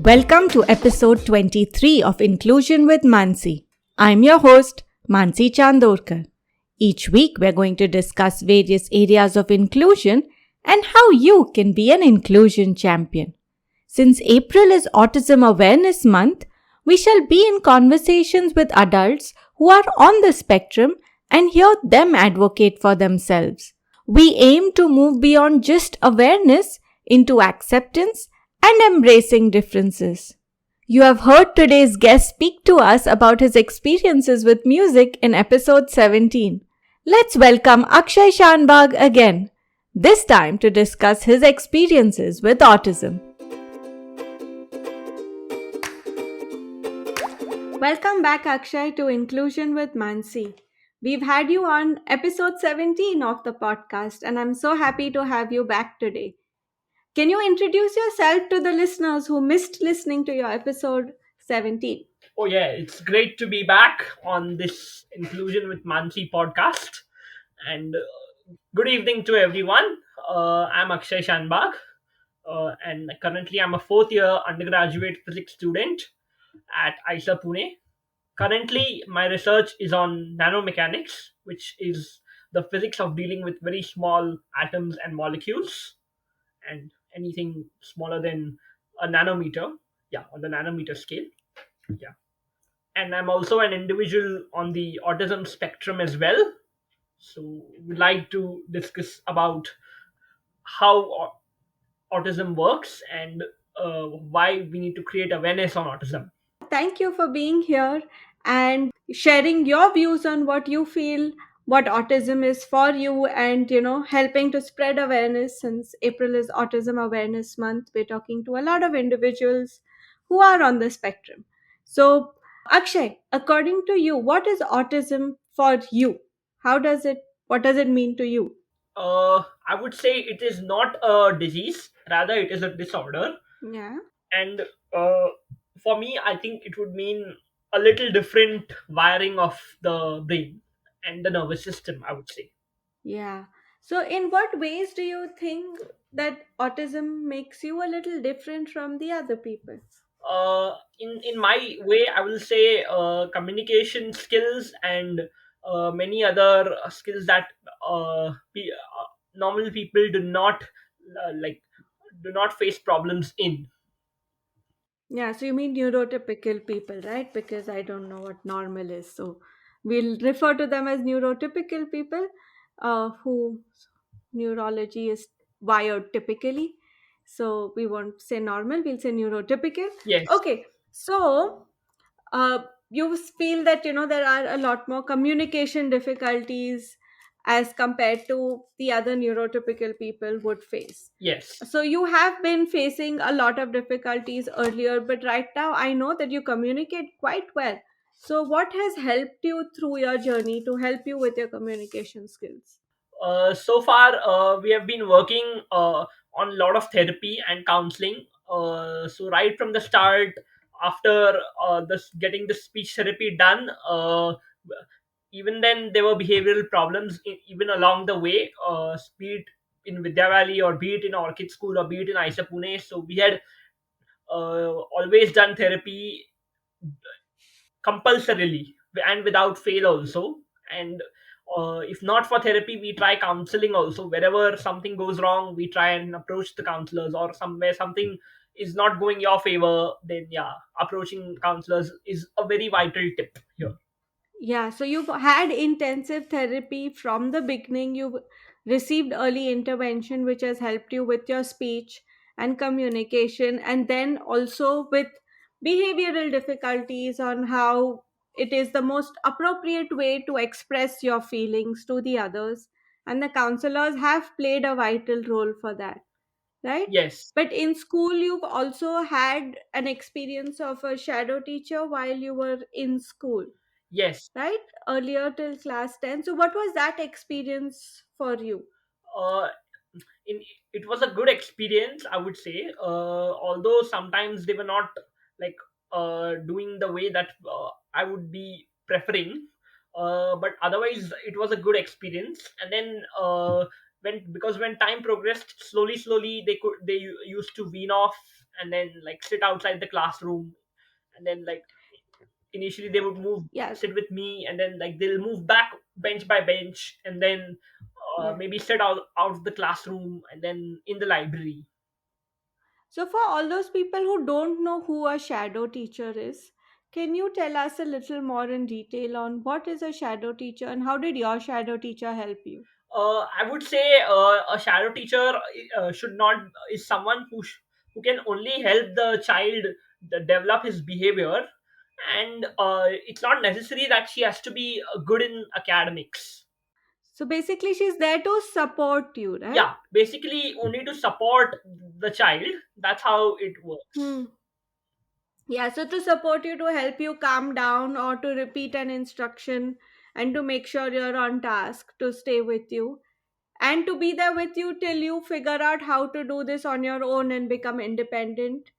Welcome to episode 23 of Inclusion with Mansi. I'm your host, Mansi Chandorkar. Each week, we're going to discuss various areas of inclusion and how you can be an inclusion champion. Since April is Autism Awareness Month, we shall be in conversations with adults who are on the spectrum and hear them advocate for themselves. We aim to move beyond just awareness into acceptance and embracing differences. You have heard today's guest speak to us about his experiences with music in episode 17. Let's welcome Akshay Shanbhag again, this time to discuss his experiences with autism. Welcome back, Akshay, to Inclusion with Mansi. We've had you on episode 17 of the podcast, and I'm so happy to have you back today. Can you introduce yourself to the listeners who missed listening to your episode 17? Oh yeah, it's great to be back on this Inclusion with Mansi podcast. And good evening to everyone. I'm Akshay Shanbhag, and currently I'm a fourth year undergraduate physics student at IISER Pune. Currently, my research is on nanomechanics, which is the physics of dealing with very small atoms and molecules, and anything smaller than a nanometer. Yeah, on the nanometer scale. Yeah. And I'm also an individual on the autism spectrum as well. So we'd like to discuss about how autism works and why we need to create awareness on autism. Thank you for being here and sharing your views on what you feel, what autism is for you, and helping to spread awareness. Since April is Autism Awareness Month, we're talking to a lot of individuals who are on the spectrum. So, Akshay, according to you, what is autism for you? What does it mean to you? I would say it is not a disease, rather, it is a disorder. Yeah. And uh, for me, I think it would mean a little different wiring of the brain and the nervous system, I would say. Yeah. So, in what ways do you think that autism makes you a little different from the other people? In my way, I will say communication skills and many other skills that normal people do not like do not face problems in. Yeah, so you mean neurotypical people, right? Because I don't know what normal is. So, we'll refer to them as neurotypical people who neurology is wired typically. So, we won't say normal, we'll say neurotypical. Yes, Okay, so uh, you feel that there are a lot more communication difficulties as compared to the other neurotypical people would face. yes, So you have been facing a lot of difficulties earlier, but right now I know that you communicate quite well. So what has helped you through your journey to help you with your communication skills? so far we have been working on a lot of therapy and counseling. So right from the start, after this getting the speech therapy done, even then there were behavioral problems even along the way, be it in Vidya Valley or be it in Orchid School or be it in IISER Pune. So we had always done therapy compulsorily and without fail also. And if not for therapy, we try counseling also. Wherever something goes wrong, we try and approach the counselors, or somewhere something is not going your favor, then yeah, approaching counselors is a very vital tip here. Yeah, so you've had intensive therapy from the beginning. You've received early intervention, which has helped you with your speech and communication, and then also with behavioral difficulties on how it is the most appropriate way to express your feelings to the others. And the counselors have played a vital role for that, right? Yes, But in school, you've also had an experience of a shadow teacher while you were in school, yes. right? Earlier till class 10. So, what was that experience for you? uh, in It was a good experience, I would say, although sometimes they were not like doing the way that I would be preferring, but otherwise it was a good experience. And then when time progressed, slowly they used to wean off, and then like sit outside the classroom, and then like initially they would move Yeah, sit with me, and then like they'll move back bench by bench, and then yeah. maybe sit out of the classroom and then in the library. So, for all those people who don't know who a shadow teacher is, can you tell us a little more in detail on what is a shadow teacher and how did your shadow teacher help you? I would say a shadow teacher should not is someone who can only help the child develop his behavior, and it's not necessary that she has to be good in academics. So, basically, she's there to support you, right? Yeah, basically only to support the child. That's how it works. Hmm. Yeah, so to support you, to help you calm down or to repeat an instruction and to make sure you're on task, to stay with you and to be there with you till you figure out how to do this on your own and become independent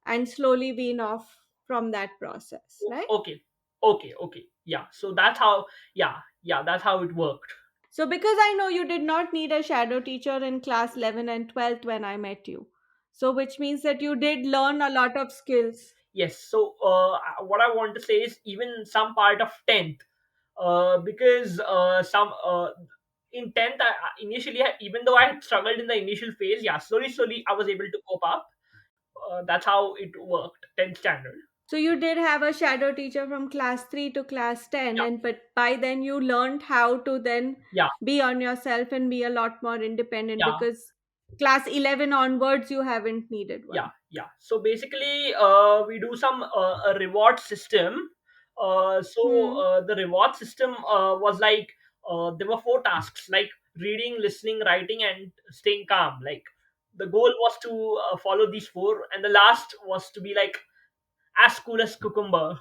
and slowly wean off from that process, right? Okay, okay, yeah, so that's how, yeah, that's how it worked. So, because I know you did not need a shadow teacher in class 11 and 12th when I met you, so which means that you did learn a lot of skills. Yes, so what I want to say is even some part of 10th, because some in 10th initially, even though I had struggled in the initial phase, yeah, slowly I was able to cope up. That's how it worked, 10th standard. So you did have a shadow teacher from class 3 to class 10 Yeah, and but by then you learned how to then yeah, be on yourself and be a lot more independent yeah, because class 11 onwards you haven't needed one. yeah. So basically, we do some a reward system. Hmm. The reward system was like there were four tasks like reading, listening, writing, and staying calm. Like the goal was to follow these four, and the last was to be like as cool as cucumber.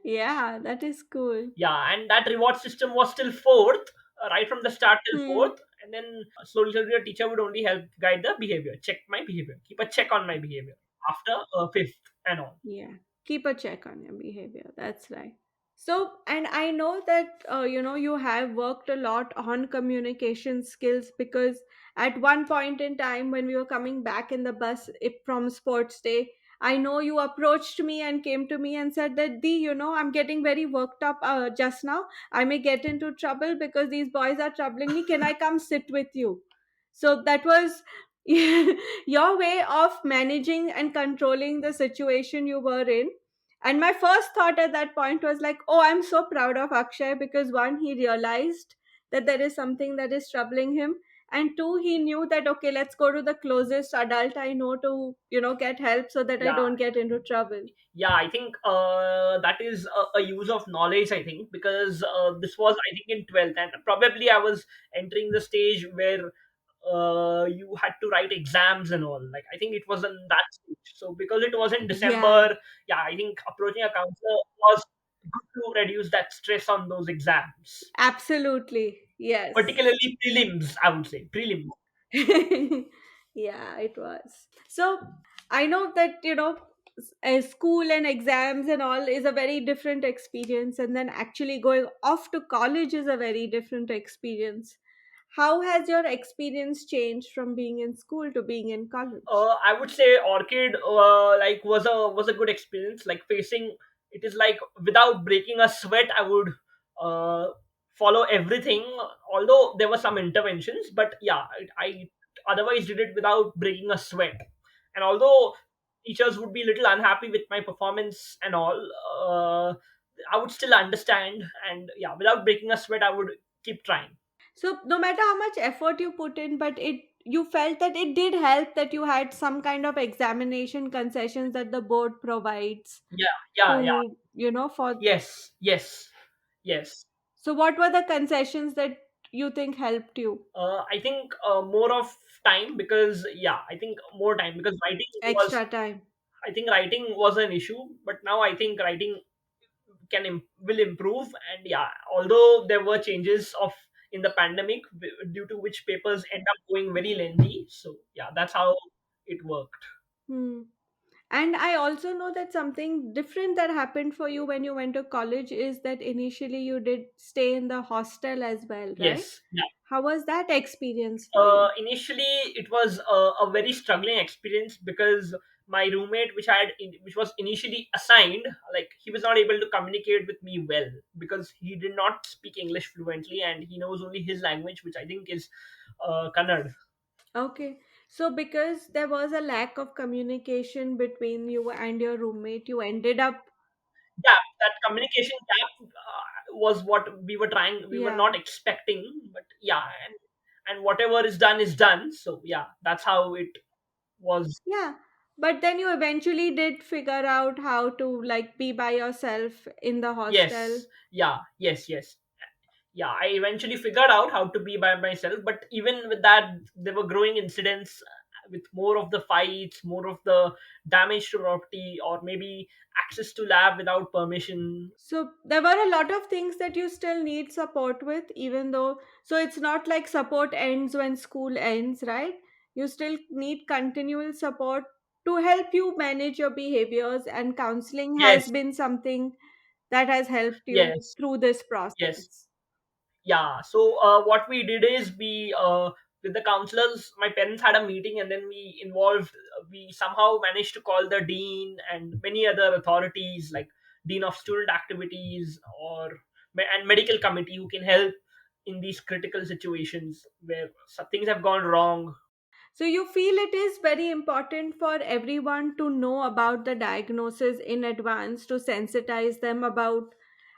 Yeah, that is cool. Yeah, and that reward system was till fourth, right from the start till Hmm. fourth, and then slowly the teacher would only help guide the behavior, check my behavior, keep a check on my behavior after fifth and all. Yeah. Keep a check on your behavior. That's right. So, and I know that you have worked a lot on communication skills because at one point in time when we were coming back in the bus from sports day, I know you approached me and came to me and said that I'm getting very worked up just now. I may get into trouble because these boys are troubling me. Can I come sit with you? So that was your way of managing and controlling the situation you were in. And my first thought at that point was like, oh, I'm so proud of Akshay because one, he realized that there is something that is troubling him. And two, he knew that, okay, let's go to the closest adult I know to, get help so that I Yeah, don't get into trouble. yeah, I think that is a use of knowledge, I think, because this was, I think, in 12th, and probably I was entering the stage where you had to write exams and all. Like, I think it was in that stage. So because it was in Yeah, December, yeah, I think approaching a counselor was good to reduce that stress on those exams, absolutely. Yes. particularly prelims, I would say prelims. Yeah, it was. So I know that, school and exams and all is a very different experience, and then actually going off to college is a very different experience. How has your experience changed from being in school to being in college? I would say Orchid like was a good experience. Like facing it is like without breaking a sweat, I would uh, follow everything. Although there were some interventions, but yeah, I otherwise did it without breaking a sweat. And although teachers would be little unhappy with my performance and all, I would still understand. And yeah, without breaking a sweat, I would keep trying. So no matter how much effort you put in, but it you felt that it did help that you had some kind of examination concessions that the board provides Yeah, yeah. to, for Yes, yes, yes. so what were the concessions that you think helped you? I think more of time, because yeah, I think more time because Extra time. writing was an issue, but now I think writing will improve. And yeah, although there were changes of in the pandemic due to which papers end up going very lengthy, so yeah, that's how it worked. Hmm. And I also know that something different that happened for you when you went to college is that initially you did stay in the hostel as well, right? Yes, yeah. How was that experience for you? Initially it was a very struggling experience because my roommate, which was initially assigned, like he was not able to communicate with me well because he did not speak English fluently and he knows only his language, which I think is Kannada. Okay. So because there was a lack of communication between you and your roommate, you ended up, Yeah, that communication gap was what we were yeah. not expecting, but yeah, and whatever is done, so yeah, that's how it was. Yeah. But then you eventually did figure out how to like be by yourself in the hostel. Yes, yeah, yes, yeah, I eventually figured out how to be by myself, but even with that there were growing incidents with more of the fights, more of the damage to property, or maybe access to lab without permission. So there were a lot of things that you still need support with, even though, so it's not like support ends when school ends, right? You still need continual support to help you manage your behaviors, and counseling has Yes, been something that has helped you yes, through this yes. process. Yeah, so what we did is we with the counselors, my parents had a meeting, and then we somehow managed to call the dean and many other authorities like dean of student activities or and medical committee who can help in these critical situations where things have gone wrong. So you feel it is very important for everyone to know about the diagnosis in advance to sensitize them about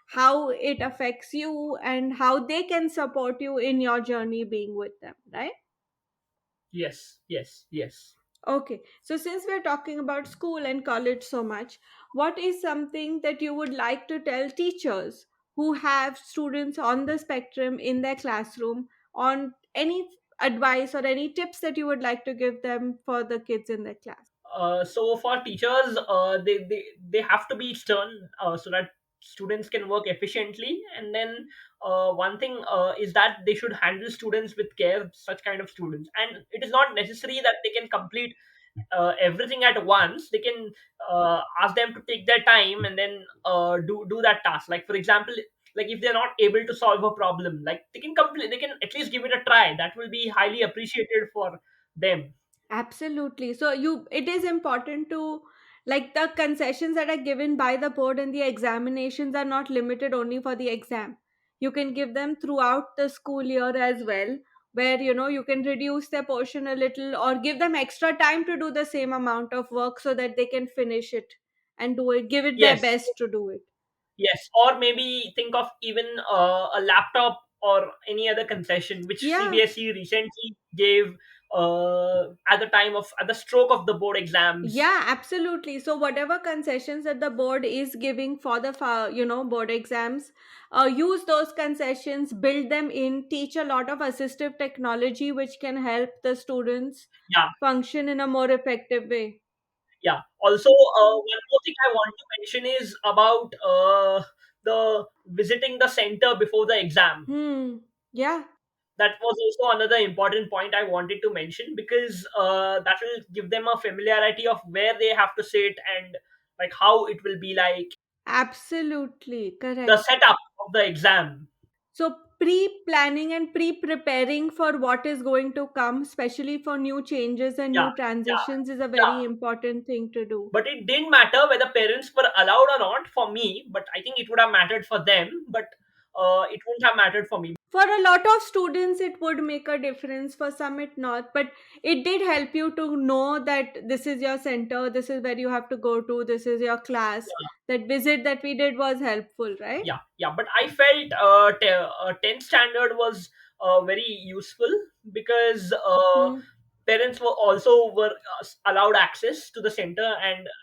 how it affects you and how they can support you in your journey being with them, right? Yes, yes, yes. Okay, so since we're talking about school and college so much, what is something that you would like to tell teachers who have students on the spectrum in their classroom on any advice or any tips that you would like to give them for the kids in their class? So for teachers, they have to be stern so that students can work efficiently. And then one thing is that they should handle students with care, such kind of students. And it is not necessary that they can complete everything at once. They can ask them to take their time and then do that task. Like for example, like if they're not able to solve a problem, like they can complete, they can at least give it a try. That will be highly appreciated for them. Absolutely. So it is important to, like, the concessions that are given by the board and the examinations are not limited only for the exam. You can give them throughout the school year as well, where you can reduce their portion a little or give them extra time to do the same amount of work so that they can finish it and do it, give it their Yes. best to do it. Yes, or maybe think of even a laptop or any other concession which Yeah. CBSE recently gave at the stroke of the board exams. Yeah, absolutely. So whatever concessions that the board is giving for the board exams, use those concessions, build them in, teach a lot of assistive technology which can help the students Yeah, function in a more effective way. yeah. Also, one more thing I want to mention is about the visiting the center before the exam. Hmm. Yeah, That was also another important point I wanted to mention because that will give them a familiarity of where they have to sit and like how it will be like absolutely the correct. setup of the exam. So pre-planning and pre-preparing for what is going to come, especially for new changes and Yeah, new yeah, transitions, is a yeah. very important thing to do. But it didn't matter whether parents were allowed or not for me, but I think it would have mattered for them, but it wouldn't have mattered for me. For a lot of students it would make a difference, for some it not, but it did help you to know that this is your center, this is where you have to go to, this is your class. Yeah, That visit that we did was helpful, right? yeah, yeah. But I felt 10th standard was very useful because Hmm. parents were allowed access to the center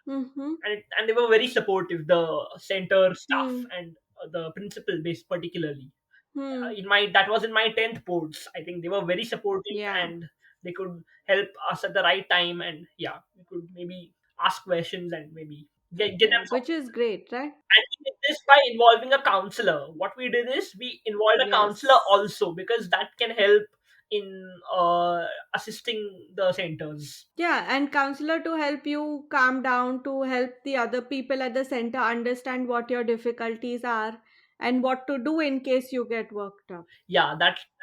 Mm-hmm. and they were very supportive. The center staff Hmm. and the principal, based particularly. Hmm. In my that was in my 10th boards, I think they were very supportive Yeah. and they could help us at the right time, and yeah, we could maybe ask questions and maybe get them Yeah, which sorted. is great, right? And we did this by involving a counselor. What we did is we involved a counselor Yes. also because that can help in assisting the centers. Yeah, and counselor to help you calm down, to help the other people at the center understand what your difficulties are and what to do in case you get worked up, Yeah,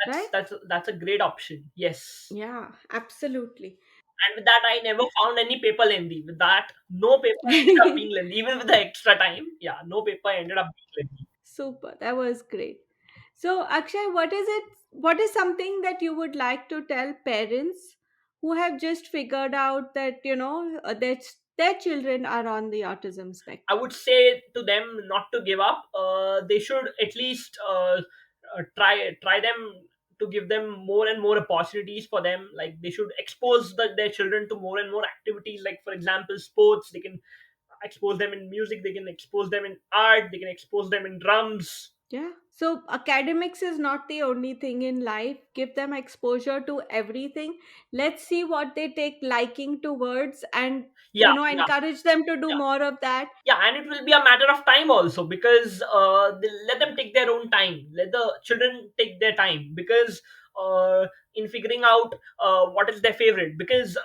right? that's a great option. Yes. Yeah, absolutely. And with that, I never found any paper lengthy. With that, no paper ended up being lengthy, even with the extra time. Yeah, no paper ended up being lengthy. Super. That was great. So, Akshay, what is it? What is something that you would like to tell parents who have just figured out that, that their children are on the autism I spectrum? would say to them not to give up. They should at least try them, to give them more and more opportunities for them. Like they should expose their children to more and more activities. Like for example, sports. They can expose them in music. They can expose them in art. They can expose them in drums. Yeah. So academics is not the only thing in life. Give them exposure to everything. Let's see what they take liking towards and, Yeah, yeah, encourage them to do yeah. more of that. Yeah, and it will be a matter of time also, because let them take their own time. Let the children take their time, because in figuring out what is their favorite, because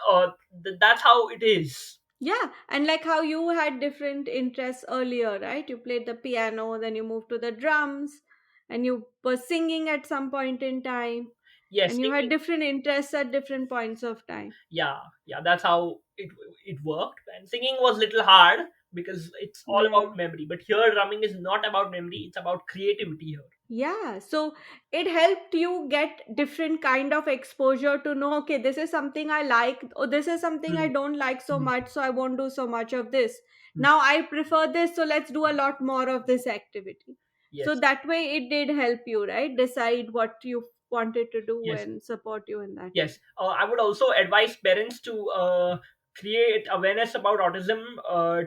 that's how it is. Yeah. And like how you had different interests earlier, right? You played the piano, then you moved to the drums, and you were singing at some point in time, Yes, and you had singing. different interests at different points of time. Yeah, yeah, that's how it worked. And singing was little hard because it's all Yeah. about memory. But here, drumming is not about memory; it's about creativity here. Yeah, so it helped you get different kind of exposure to know, okay, this is something I like, or this is something I Mm, don't like so mm, much, so I won't do so much of this. mm. Now I prefer this, so let's do a lot more of this activity. So Yes, that way it did help you, right? Decide what you wanted to do yes. and support you in that way. Yes, I would also advise parents to create awareness about autism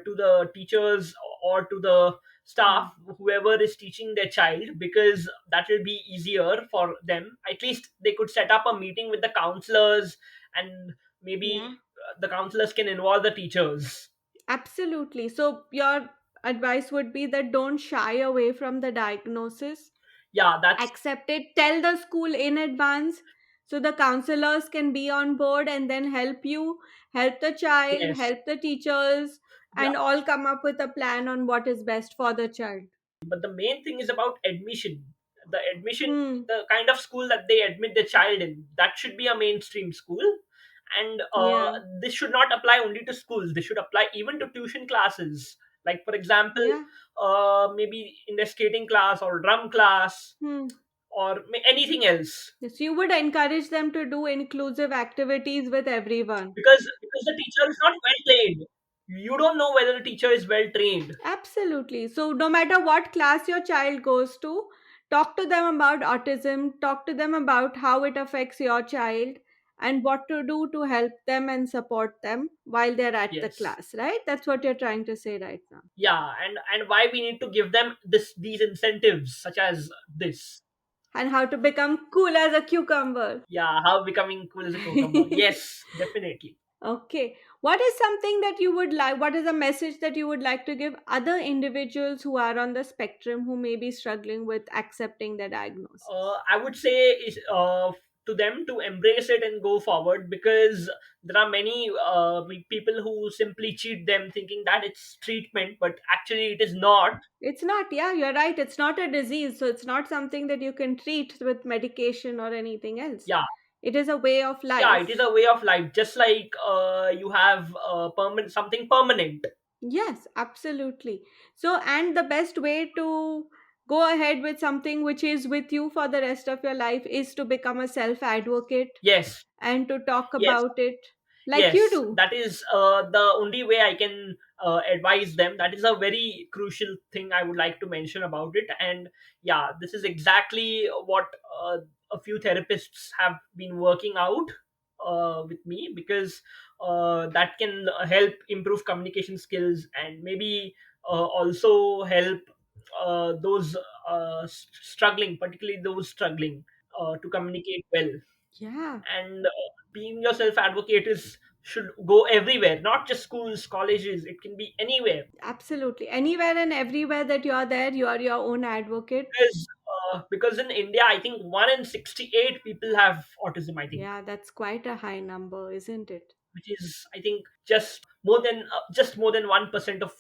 to the teachers or to the Hmm. staff, whoever is teaching their child, because that will be easier for them. At least they could set up a meeting with the counselors, and maybe Yeah, the counselors can involve the teachers. absolutely. So your advice would be that don't shy away from the diagnosis, Yeah, that's accept it, tell the school in advance so the counselors can be on board and then help you, help the child, yes. help the teachers, Yeah, and all come up with a plan on what is best for the child. but the main thing is about admission. The admission, Hmm. the kind of school that they admit the child in, that should be a mainstream school. And Yeah. this should not apply only to schools. This should apply even to tuition classes. Like for example, Yeah. maybe in the skating class or drum class, Hmm. or anything else. Yes, you would encourage them to do inclusive activities with everyone. Because the teacher is not well trained. You don't know whether the teacher is well trained. Absolutely. So, no matter what class your child goes to, talk to them about autism, talk to them about how it affects your child, and what to do to help them and support them while they're at the Yes. class, right? That's what you're trying to say right now. Yeah, and why we need to give them these incentives such as this. And how to become cool as a cucumber. Yeah, how becoming cool as a cucumber. Yes, definitely. Okay. What is something that you would like? What is a message that you would like to give other individuals who are on the spectrum who may be struggling with accepting the diagnosis? I would say is to them to embrace it and go forward, because there are many people who simply cheat them thinking that it's treatment, but actually it is not. It's not, yeah, you're right. It's not a disease. So it's not something that you can treat with medication or anything else. Yeah, It is a way of yeah, it is life. a way of life, just like you have permanent something permanent. Yes, absolutely. So, and the best way to go ahead with something which is with you for the rest of your life is to become a self advocate Yes, and to talk yes. about it like you Yes, do. that is the only way I can advise them. That is a very crucial thing I would like to mention about it. And yeah, this is exactly what a few therapists have been working out with me, because that can help improve communication skills, and maybe also help those struggling, particularly those struggling to communicate well. Yeah, And being your self advocate is should go everywhere, not just schools, colleges. It can be anywhere, absolutely. Anywhere and everywhere that you are there, you are your own advocate. because because in India, I think 1 in 68 people have autism, I think, Yeah, that's quite a high number, isn't it? which is, I think, just more than 1% of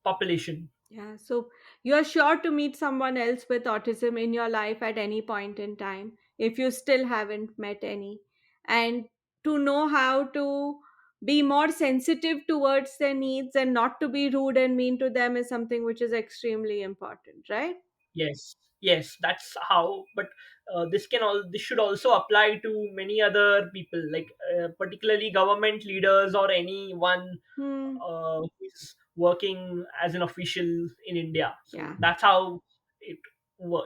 population. Yeah, so you're sure to meet someone else with autism in your life at any point in time if you still haven't met any. And to know how to be more sensitive towards their needs and not to be rude and mean to them is something which is extremely important, right? Yes, yes, that's how. But this should also apply to many other people, like particularly government leaders or anyone Hmm. who is working as an official in India. So Yeah. that's how it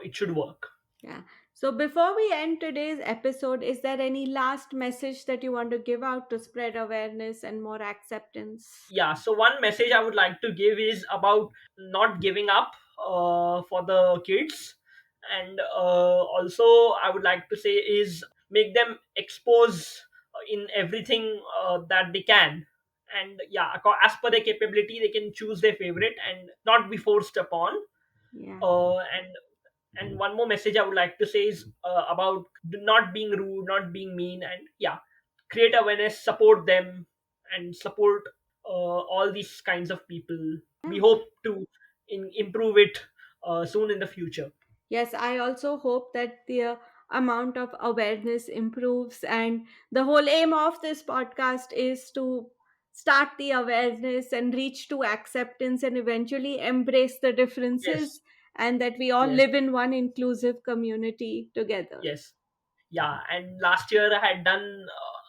it should work. Yeah. So before we end today's episode, is there any last message that you want to give out to spread awareness and more acceptance? Yeah, so one message I would like to give is about not giving up for the kids. And also I would like to say is make them expose in everything that they can. And yeah, as per their capability they can choose their favorite and not be forced upon. Yeah. And one more message I would like to say is about not being rude, not being mean, and yeah, create awareness, support them, and support all these kinds of people. We Yeah. hope to improve it soon in the future. Yes, I also hope that the amount of awareness improves. And the whole aim of this podcast is to start the awareness and reach to acceptance and eventually embrace the Yes, differences, and that we all yes, live in one inclusive community together. yes, yeah. And last year I had done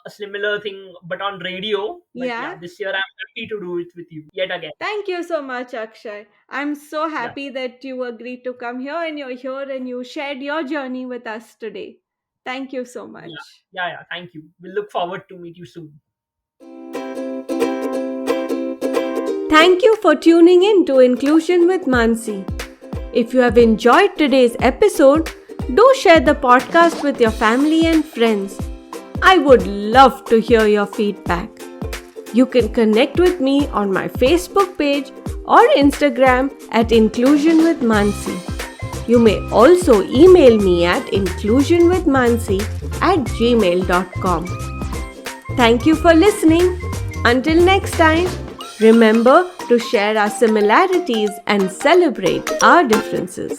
a similar thing, but on radio. But yeah, Yeah. this year I'm happy to do it with you yet again. Thank you so much, Akshay. I'm so Yeah, happy that you agreed to come here and you're here and you shared your journey with us today. Thank you so yeah, much. yeah. Thank you. We look forward to meet you soon. Thank you for tuning in to Inclusion with Mansi. If you have enjoyed today's episode, do share the podcast with your family and friends. I would love to hear your feedback. You can connect with me on my Facebook page or Instagram at Inclusion with Mansi. You may also email me at inclusionwithmansi@gmail.com. Thank you for listening. Until next time, remember to share our similarities and celebrate our differences.